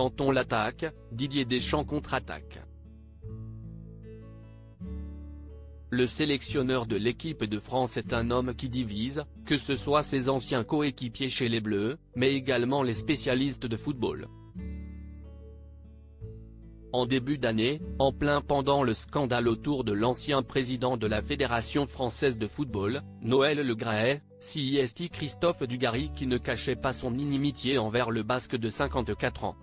Quand on l'attaque, Didier Deschamps contre-attaque. Le sélectionneur de l'équipe de France est un homme qui divise, que ce soit ses anciens coéquipiers chez les Bleus, mais également les spécialistes de football. En début d'année, en plein pendant le scandale autour de l'ancien président de la Fédération française de football, Noël Le Graët, CIST Christophe Dugarry qui ne cachait pas son inimitié envers le Basque de 54 ans.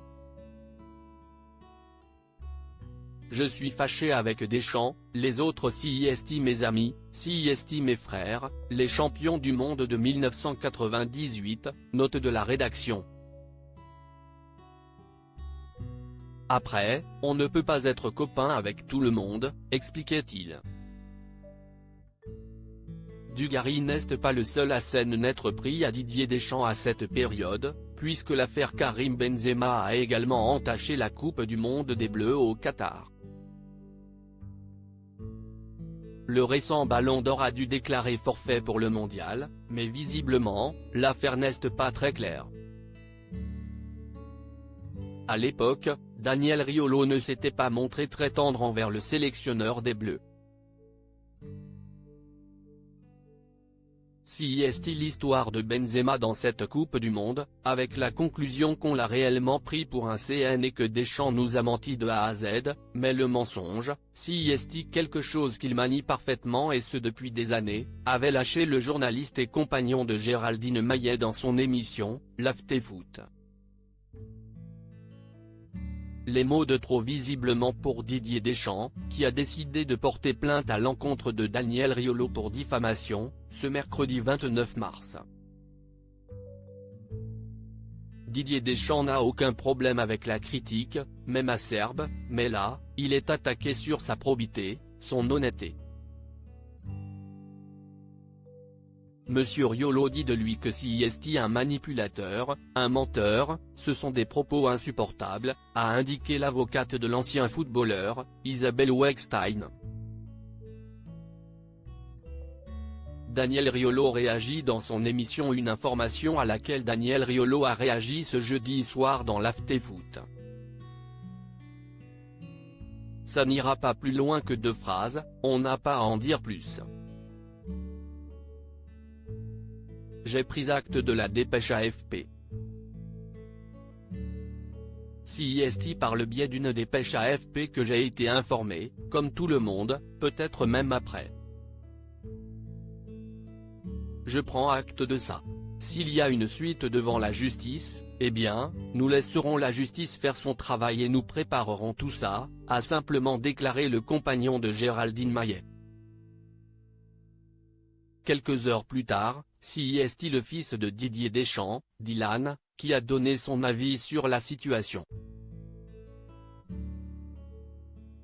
Je suis fâché avec Deschamps, les autres CIST mes amis, CIST mes frères, les champions du monde de 1998, note de la rédaction. Après, on ne peut pas être copain avec tout le monde, expliquait-il. Dugarry n'est pas le seul à s'en être pris à Didier Deschamps à cette période, puisque l'affaire Karim Benzema a également entaché la Coupe du monde des Bleus au Qatar. Le récent Ballon d'Or a dû déclarer forfait pour le mondial, mais visiblement, l'affaire n'est pas très claire. À l'époque, Daniel Riolo ne s'était pas montré très tendre envers le sélectionneur des Bleus. Si est-il l'histoire de Benzema dans cette Coupe du Monde, avec la conclusion qu'on l'a réellement pris pour un CN et que Deschamps nous a menti de A à Z, mais le mensonge, si est-il quelque chose qu'il manie parfaitement et ce depuis des années, avait lâché le journaliste et compagnon de Géraldine Maillet dans son émission, l'Afterfoot. Les mots de trop visiblement pour Didier Deschamps, qui a décidé de porter plainte à l'encontre de Daniel Riolo pour diffamation, ce mercredi 29 mars. Didier Deschamps n'a aucun problème avec la critique, même acerbe, mais là, il est attaqué sur sa probité, son honnêteté. Monsieur Riolo dit de lui que si est un manipulateur, un menteur, ce sont des propos insupportables, a indiqué l'avocate de l'ancien footballeur, Isabelle Weckstein. Daniel Riolo réagit dans son émission Une information à laquelle Daniel Riolo a réagi ce jeudi soir dans l'Afterfoot. Ça n'ira pas plus loin que 2 phrases, on n'a pas à en dire plus. J'ai pris acte de la dépêche AFP. CIST par le biais d'une dépêche AFP que j'ai été informé, comme tout le monde, peut-être même après. Je prends acte de ça. S'il y a une suite devant la justice, eh bien, nous laisserons la justice faire son travail et nous préparerons tout ça, a simplement déclaré le compagnon de Géraldine Maillet. Quelques heures plus tard, CIST le fils de Didier Deschamps, Dylan, qui a donné son avis sur la situation.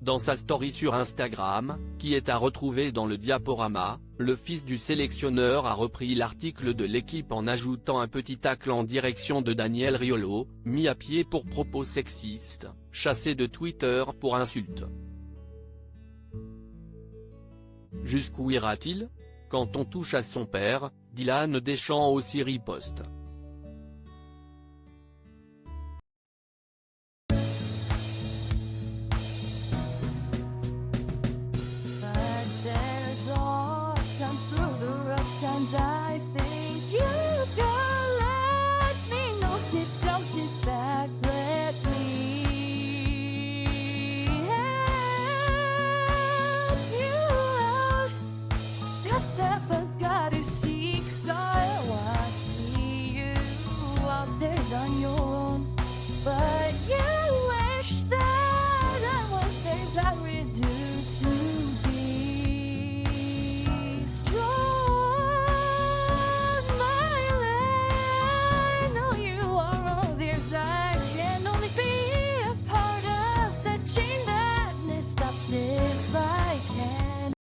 Dans sa story sur Instagram, qui est à retrouver dans le diaporama, le fils du sélectionneur a repris l'article de l'équipe en ajoutant un petit tacle en direction de Daniel Riolo, mis à pied pour propos sexistes, chassé de Twitter pour insultes. Jusqu'où ira-t-il ? Quand on touche à son père, Dylan Deschamps aussi riposte.